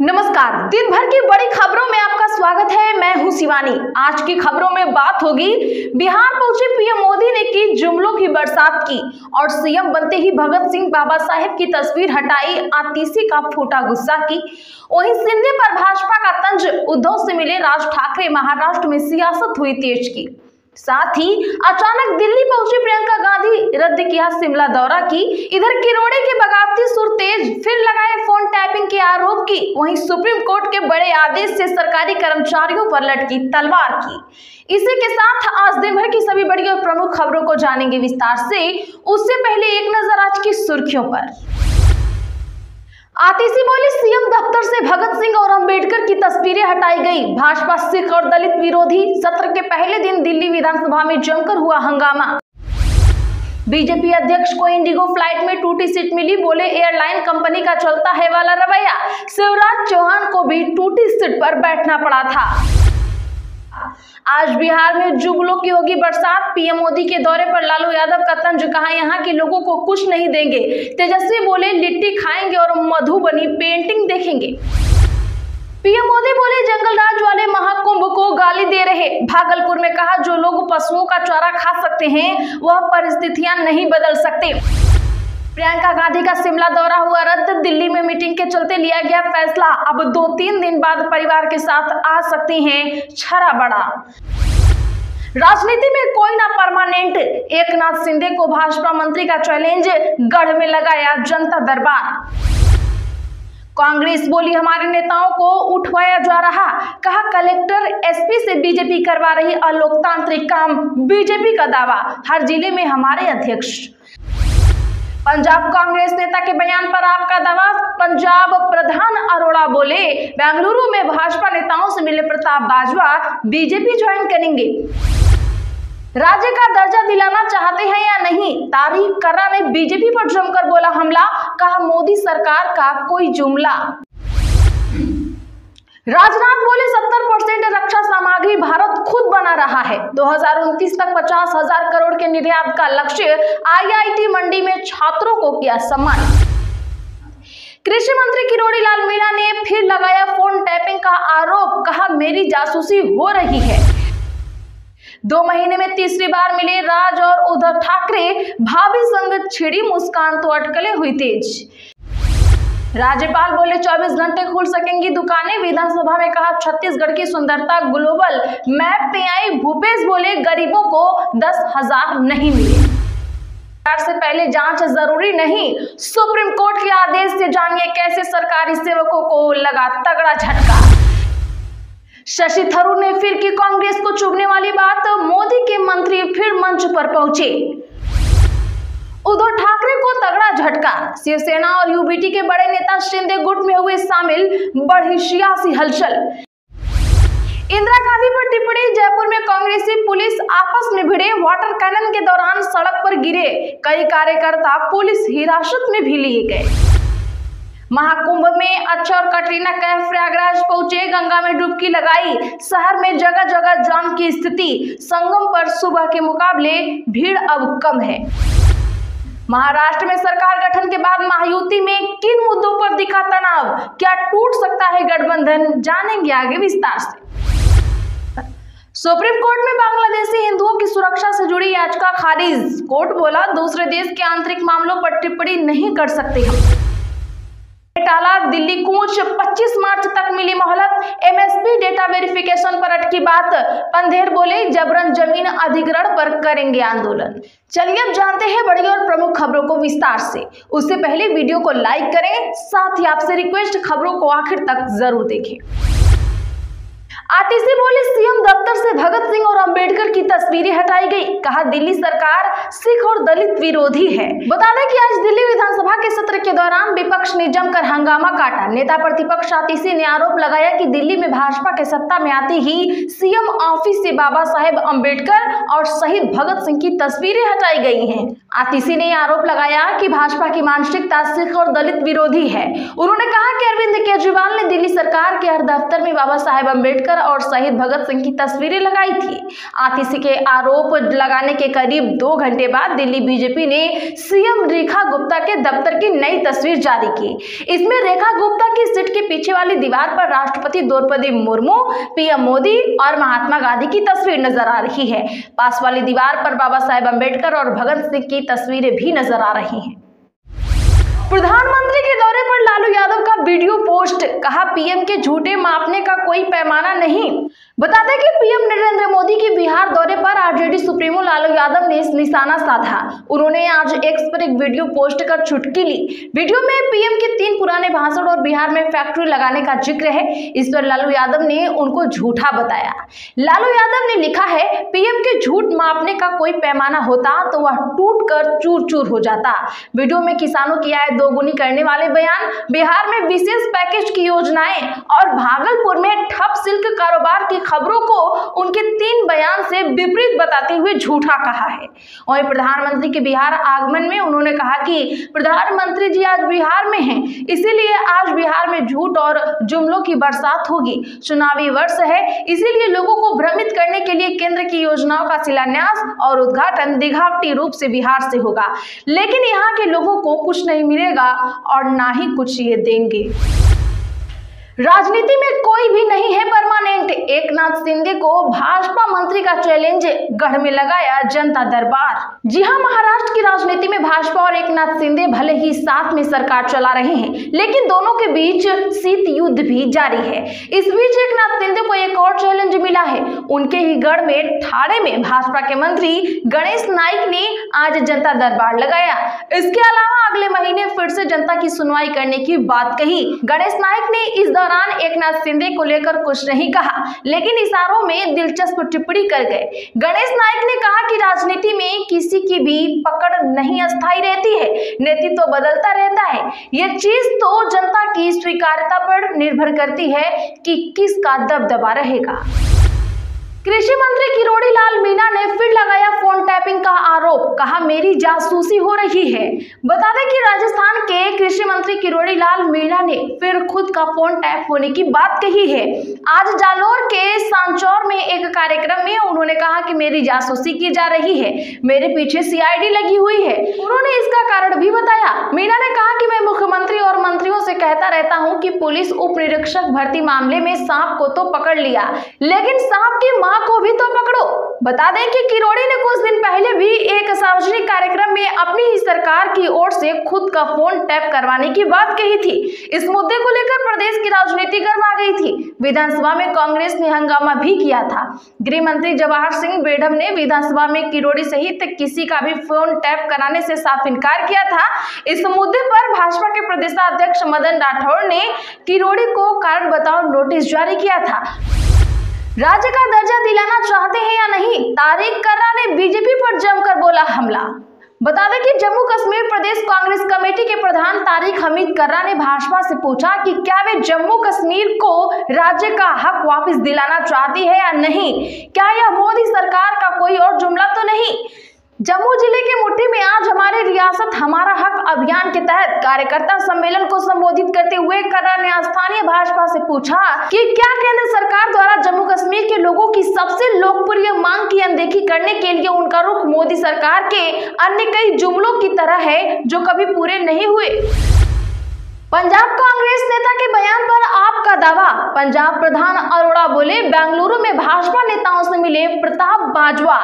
नमस्कार, दिन भर की बड़ी खबरों में आपका स्वागत है। मैं हूं शिवानी। आज की खबरों में बात होगी, बिहार पहुंचे पीएम मोदी ने की जुमलों की बरसात की और सीएम बनते ही भगत सिंह बाबा साहेब की तस्वीर हटाई, आतिशी का फूटा गुस्सा की। वहीं शिंदे पर भाजपा का तंज, उद्धव से मिले राज ठाकरे, महाराष्ट्र में सियासत हुई तेज की। साथ ही अचानक दिल्ली पहुंची प्रियंका गांधी, रद्द किया शिमला दौरा की। इधर किरोड़े के बगावती सुर तेज, फिर लगाए फोन टैपिंग के आरोप की। वहीं सुप्रीम कोर्ट के बड़े आदेश से सरकारी कर्मचारियों पर लटकी तलवार की। इसी के साथ आज दिन भर की सभी बड़ी और प्रमुख खबरों को जानेंगे विस्तार से। उससे पहले एक नजर आज की सुर्खियों पर। आतिशी बोली, सीएम दफ्तर से भगत सिंह और अंबेडकर की तस्वीरें हटाई गई। भाजपा सिख और दलित विरोधी। सत्र के पहले दिन दिल्ली विधानसभा में जमकर हुआ हंगामा। बीजेपी अध्यक्ष को इंडिगो फ्लाइट में टूटी सीट मिली, बोले एयरलाइन कंपनी का चलता है वाला रवैया। शिवराज चौहान को भी टूटी सीट पर बैठना पड़ा था। आज बिहार में जुगलों की होगी बरसात। पीएम मोदी के दौरे पर लालू यादव का तंज, कहा यहां के लोगों को कुछ नहीं देंगे। तेजस्वी बोले लिट्टी खाएंगे और मधुबनी पेंटिंग देखेंगे। पीएम मोदी बोले जंगल राज वाले महाकुंभ को गाली दे रहे। भागलपुर में कहा जो लोग पशुओं का चारा खा सकते हैं वह परिस्थितियां नहीं बदल सकते। प्रियंका गांधी का शिमला दौरा हुआ रद्द। दिल्ली में मीटिंग के चलते लिया गया फैसला। अब 2-3 दिन बाद परिवार के साथ आ सकती हैं छरा बड़ा। राजनीति में कोई ना परमानेंट, एकनाथ शिंदे को भाजपा मंत्री का चैलेंज, गढ़ में लगाया जनता दरबार। कांग्रेस बोली हमारे नेताओं को उठवाया जा रहा, कहा कलेक्टर एसपी से बीजेपी करवा रही अलोकतांत्रिक काम, बीजेपी का दावा हर जिले में हमारे अध्यक्ष। पंजाब कांग्रेस नेता के बयान पर आपका दावा। पंजाब प्रधान अरोड़ा बोले बेंगलुरु में भाजपा नेताओं से मिले प्रताप बाजवा, बीजेपी ज्वाइन करेंगे। राज्य का दर्जा दिलाना चाहते हैं या नहीं, तारिक कर्रा ने बीजेपी पर जमकर बोला हमला, कहा मोदी सरकार का कोई जुमला। राजनाथ बोले 70% रक्षा सामग्री भारत खुद बना रहा है। 2029 तक 50,000 करोड़ के निर्यात का लक्ष्य। आईआईटी मंडी में छात्रों को किया सम्मानित। कृषि मंत्री किरोड़ी लाल मीणा ने फिर लगाया फोन टैपिंग का आरोप, कहा मेरी जासूसी हो रही है। 2 महीने में तीसरी बार मिले राज और उद्धव ठाकरे, भाभी संग छिड़ी मुस्कान तो अटकलें हुई तेज। राज्यपाल बोले 24 घंटे खुल सकेंगी दुकानें। विधानसभा में कहा छत्तीसगढ़ की सुंदरता ग्लोबल मैप पे आई। भूपेश बोले गरीबों को 10,000 नहीं मिले। से पहले जांच जरूरी नहीं, सुप्रीम कोर्ट के आदेश से जानिए कैसे सरकारी सेवकों को लगा तगड़ा झटका। शशि थरूर ने फिर की कांग्रेस को चुभने वाली बात, मोदी के मंत्री फिर मंच पर पहुंचे। उद्धव ठाकरे को तगड़ा झटका। शिवसेना और यूबीटी के बड़े नेता शिंदे गुट में हुए शामिल, बढ़ी सियासी हलचल। इंदिरा गांधी पर टिप्पणी। जयपुर में कांग्रेसी पुलिस आपस में भिड़े, वाटर कैनन के दौरान सड़क पर गिरे। कई कार्यकर्ता पुलिस हिरासत में भी लिए गए। महाकुंभ में अक्षय और कटरीना कैफ प्रयागराज पहुंचे, गंगा में डुबकी लगाई। शहर में जगह जगह जाम की स्थिति। संगम पर सुबह के मुकाबले भीड़ अब कम है। महाराष्ट्र में सरकार गठन के बाद महायुति में किन मुद्दों पर दिखा तनाव, क्या टूट सकता है गठबंधन, जानेंगे आगे विस्तार से। सुप्रीम कोर्ट में बांग्लादेशी हिंदुओं की सुरक्षा से जुड़ी याचिका खारिज। कोर्ट बोला दूसरे देश के आंतरिक मामलों पर टिप्पणी नहीं कर सकते हम। टाला दिल्ली कूच, 25 मार्च तक मिली मोहलत। एमएसपी डेटा वेरिफिकेशन पर अटकी बात। पंधेर बोले जबरन जमीन अधिग्रहण पर करेंगे आंदोलन। चलिए अब जानते हैं बड़ी और प्रमुख खबरों को विस्तार से। उससे पहले वीडियो को लाइक करें, साथ ही आपसे रिक्वेस्ट खबरों को आखिर तक जरूर देखें। आतिशी बोले सीएम दफ्तर से भगत सिंह और अंबेडकर की तस्वीरें हटाई गई, कहा दिल्ली सरकार सिख और दलित विरोधी है। बता दें कि आज दिल्ली विधानसभा के सत्र के दौरान विपक्ष ने जमकर हंगामा काटा। नेता प्रतिपक्ष आतिशी ने आरोप लगाया कि दिल्ली में भाजपा के सत्ता में आते ही सीएम ऑफिस से बाबा साहेब अंबेडकर और शहीद भगत सिंह की तस्वीरें हटाई गई हैं। आतिशी ने आरोप लगाया कि भाजपा की मानसिकता सिख और दलित विरोधी है। उन्होंने कहा कि अरविंद केजरीवाल ने दिल्ली सरकार के हर दफ्तर में बाबा साहेब अम्बेडकर और शहीद भगत सिंह की तस्वीरें लगाई थी। आतिशी के आरोप लगाने के करीब 2 घंटे बाद दिल्ली बीजेपी ने सीएम रेखा गुप्ता के दफ्तर की नई तस्वीर जारी की। इसमें रेखा गुप्ता की सीट के पीछे वाली दीवार पर राष्ट्रपति द्रौपदी मुर्मू, पीएम मोदी और महात्मा गांधी की तस्वीर नजर आ रही है। पास वाली दीवार पर बाबा साहेब अम्बेडकर और भगत सिंह की तस्वीरें भी नजर आ रही हैं। प्रधानमंत्री के दौरे पर लालू यादव का वीडियो पोस्ट, कहा पीएम के झूठे मापने का कोई पैमाना नहीं। बता दें कि पीएम नरेंद्र मोदी के बिहार दौरे पर आरजेडी सुप्रीमो लालू यादव ने निशाना साधा। उन्होंने आज एक्स पर एक वीडियो पोस्ट कर चुटकी ली। वीडियो में पीएम के 3 पुराने भाषण और बिहार में फैक्ट्री लगाने का जिक्र है। इस पर लालू यादव ने उनको झूठा बताया। लालू यादव ने लिखा है, पीएम के झूठ मापने का कोई पैमाना होता तो वह टूट कर चूर चूर हो जाता। वीडियो में किसानों की आय दोगुनी करने वाले बयान, बिहार में विशेष पैकेज की योजनाएं और भागलपुर में ठप सिल्क कारोबार की खबरों को उनके 3 बयान से विपरीत बताते हुए झूठा कहा है। वहीं प्रधानमंत्री के बिहार आगमन में उन्होंने कहा कि प्रधानमंत्री जी आज बिहार में हैं, इसीलिए आज बिहार में झूठ और जुमलों की बरसात होगी। चुनावी वर्ष है, इसीलिए लोगों को भ्रमित करने के लिए केंद्र की योजनाओं का शिलान्यास और उद्घाटन दिखावटी रूप से बिहार से होगा, लेकिन यहाँ के लोगों को कुछ नहीं मिलेगा और ना ही कुछ ये देंगे। राजनीति में कोई भी नहीं है परमानेंट, एकनाथ शिंदे को भाजपा मंत्री का चैलेंज, गढ़ में लगाया जनता दरबार। जी हां, महाराष्ट्र की राजनीति में भाजपा और एकनाथ शिंदे भले ही साथ में सरकार चला रहे हैं, लेकिन दोनों के बीच शीत युद्ध भी जारी है। इस बीच एकनाथ शिंदे को एक और चैलेंज मिला है। उनके ही गढ़ में ठाणे में भाजपा के मंत्री गणेश नाइक ने आज जनता दरबार लगाया। इसके अलावा अगले महीने फिर से जनता की सुनवाई करने की बात कही। गणेश नाइक ने इस दौरान एकनाथ शिंदे को लेकर कुछ नहीं कहा, लेकिन इशारों में दिलचस्प टिप्पणी कर गए। गणेश नाइक ने कहा कि राजनीति में किसी की भी पकड़ नहीं अस्थायी रहती है, नेतृत्व तो बदलता रहता है। यह चीज तो जनता की स्वीकार्यता पर निर्भर करती है कि किसका दबदबा रहेगा। कृषि मंत्री किरोड़ी लाल मीणा ने फिर लगाया फोन टैपिंग का आरोप, कहा मेरी जासूसी हो रही है। बता दें कि राजस्थान के कृषि मंत्री किरोड़ी लाल मीणा ने फिर खुद का फोन टैप होने की बात कही है। आज जालोर के सांचौर में एक कार्यक्रम में उन्होंने कहा कि मेरी जासूसी की जा रही है, मेरे पीछे सीआईडी लगी हुई है। उन्होंने इसका कारण भी बताया। मीणा ने कहा कि मैं मुख्यमंत्री और मंत्रियों से कहता रहता हूँ कि पुलिस उप निरीक्षक भर्ती मामले में सांप को तो पकड़ लिया, लेकिन सांप की को भी तो पकड़ो। बता दें कि किरोड़ी ने कुछ दिन पहले भी एक सार्वजनिक कार्यक्रम में अपनी ही सरकार की ओर से खुद का फोन टैप करवाने की बात कही थी। इस मुद्दे को लेकर प्रदेश की राजनीति गर्मा गई थी। विधानसभा में कांग्रेस ने हंगामा भी किया था। गृह मंत्री जवाहर सिंह बेढम ने विधानसभा में किरोड़ी सहित किसी का भी फोन टैप कराने से साफ इनकार किया था। इस मुद्दे पर भाजपा के प्रदेशाध्यक्ष मदन राठौड़ ने किरोड़ी को कारण बताओ नोटिस जारी किया था। राज्य का दर्जा दिलाना चाहते हैं या नहीं, तारिक कर्रा ने बीजेपी पर जमकर बोला हमला। बता दें कि जम्मू कश्मीर प्रदेश कांग्रेस कमेटी के प्रधान तारिक हमीद कर्रा ने भाजपा से पूछा कि क्या वे जम्मू कश्मीर को राज्य का हक वापस दिलाना चाहती है या नहीं। क्या यह मोदी सरकार का कोई और जुमला तो नहीं। जम्मू जिले के मुट्ठी में आज हमारी रियासत हमारा हक अभियान के तहत कार्यकर्ता सम्मेलन को संबोधित करते हुए कर्रा ने स्थानीय भाजपा से पूछा कि क्या केंद्र सरकार द्वारा जम्मू कश्मीर के लोगों की सबसे लोकप्रिय मांग की अनदेखी करने के लिए उनका रुख मोदी सरकार के अन्य कई जुमलों की तरह है जो कभी पूरे नहीं हुए। पंजाब कांग्रेस नेता के बयान पर आपका दावा। पंजाब प्रधान अरोड़ा बोले बेंगलुरु में भाजपा नेताओं से मिले प्रताप बाजवा।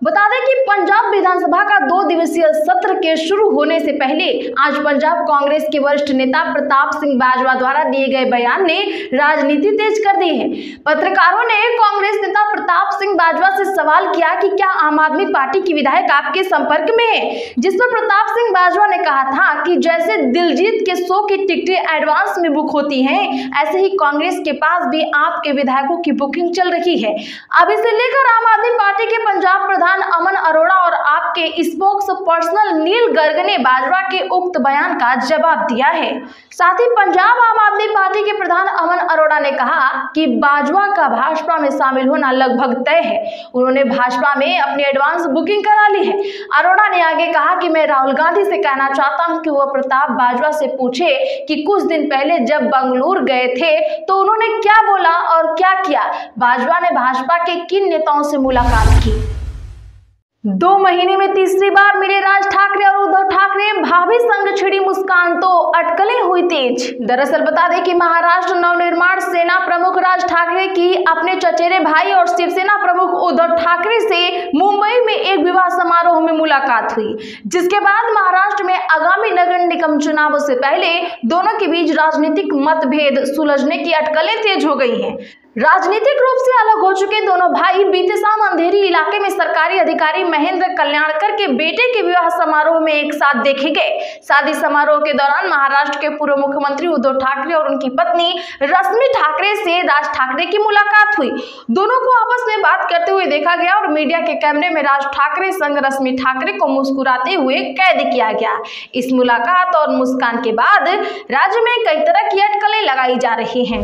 बता दें कि पंजाब विधानसभा का 2 दिवसीय सत्र के शुरू होने से पहले आज पंजाब कांग्रेस के वरिष्ठ नेता प्रताप सिंह बाजवा द्वारा दिए गए बयान ने राजनीति तेज कर दी है। पत्रकारों ने कांग्रेस नेता प्रताप सिंह बाजवा से सवाल किया कि क्या आम आदमी पार्टी की विधायक आपके संपर्क में है, जिस पर प्रताप सिंह बाजवा ने कहा था कि जैसे दिलजीत के शो की टिकटें एडवांस में बुक होती हैं, ऐसे ही कांग्रेस के पास भी आपके विधायकों की बुकिंग चल रही है। अब इसे लेकर आम आदमी पार्टी के पंजाब प्रधान अमन अरोड़ा और आपके स्पोक्स पर्सनल नील गर्ग ने बाजवा के उक्त बयान का जवाब दिया है। साथ ही पंजाब आम आदमी पार्टी के प्रधान अमन अरोड़ा ने कहा कि बाजवा का भाजपा में शामिल होना लगभग तय है। उन्होंने भाजपा में अपनी एडवांस बुकिंग करा ली है। अरोड़ा ने आगे कहा कि मैं राहुल गांधी से कहना चाहता हूं कि वह प्रताप बाजवा से पूछे कि कुछ दिन पहले जब बंगलुरु गए थे तो उन्होंने क्या बोला और क्या किया। बाजवा ने भाजपा के किन नेताओं से मुलाकात की। 2 महीने में तीसरी बार मिले राज ठाकरे और उद्धव ठाकरे, भाभी संग छिड़ी मुस्कान तो अटकलें हुई तेज। दरअसल बता दें कि महाराष्ट्र नवनिर्माण सेना प्रमुख राज ठाकरे की अपने चचेरे भाई और शिवसेना प्रमुख उद्धव ठाकरे से मुंबई में एक विवाह समारोह में मुलाकात हुई, जिसके बाद महाराष्ट्र में आगामी नगर निगम चुनावों से पहले दोनों के बीच राजनीतिक मतभेद सुलझने की अटकलें तेज हो गई हैं। राजनीतिक रूप से अलग हो चुके दोनों भाई बीते शाम अंधेरी इलाके में सरकारी अधिकारी महेंद्र कल्याणकर के बेटे के विवाह समारोह में एक साथ देखे गए। शादी समारोह के दौरान महाराष्ट्र के पूर्व मुख्यमंत्री उद्धव ठाकरे और उनकी पत्नी रश्मि ठाकरे से राज ठाकरे की मुलाकात हुई। दोनों को आपस में बात करते हुए देखा गया और मीडिया के कैमरे में राज ठाकरे संग रश्मि ठाकरे को मुस्कुराते हुए कैद किया गया। इस मुलाकात और मुस्कान के बाद राज्य में कई तरह की अटकलें लगाई जा रही हैं।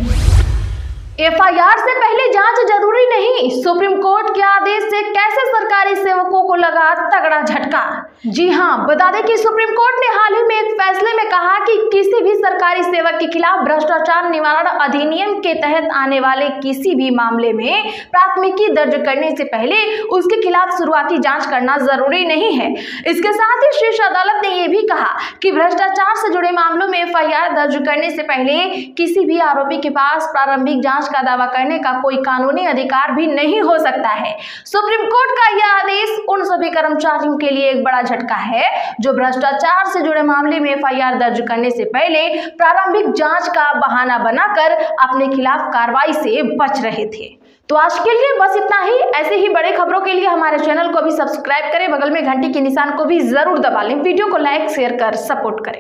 एफआईआर से पहले जांच जरूरी नहीं, सुप्रीम कोर्ट के आदेश से कैसे सरकारी सेवकों को लगा तगड़ा झटका। जी हां, बता दें कि सुप्रीम कोर्ट ने हाल ही में एक फैसले में कहा कि किसी भी सरकारी सेवक के खिलाफ भ्रष्टाचार निवारण अधिनियम के तहत आने वाले किसी भी मामले में प्राथमिकी दर्ज करने से पहले उसके खिलाफ शुरुआती जांच करना जरूरी नहीं है। इसके साथ ही शीर्ष अदालत ने यह भी कहा कि भ्रष्टाचार से जुड़े मामलों में एफआईआर दर्ज करने से पहले किसी भी आरोपी के पास प्रारंभिक जांच का दावा करने का कोई कानूनी अधिकार भी नहीं हो सकता है। सुप्रीम कोर्ट का यह आदेश उन सभी कर्मचारियों के लिए एक बड़ा झटका है जो भ्रष्टाचार से जुड़े मामले में एफआईआर दर्ज करने से पहले प्रारंभिक जांच का बहाना बनाकर अपने खिलाफ कार्रवाई से बच रहे थे। तो आज के लिए बस इतना ही। ऐसे ही बड़े खबरों के लिए हमारे चैनल को भी सब्सक्राइब करें, बगल में घंटी के निशान को भी जरूर दबा लें, वीडियो को लाइक शेयर कर सपोर्ट करें।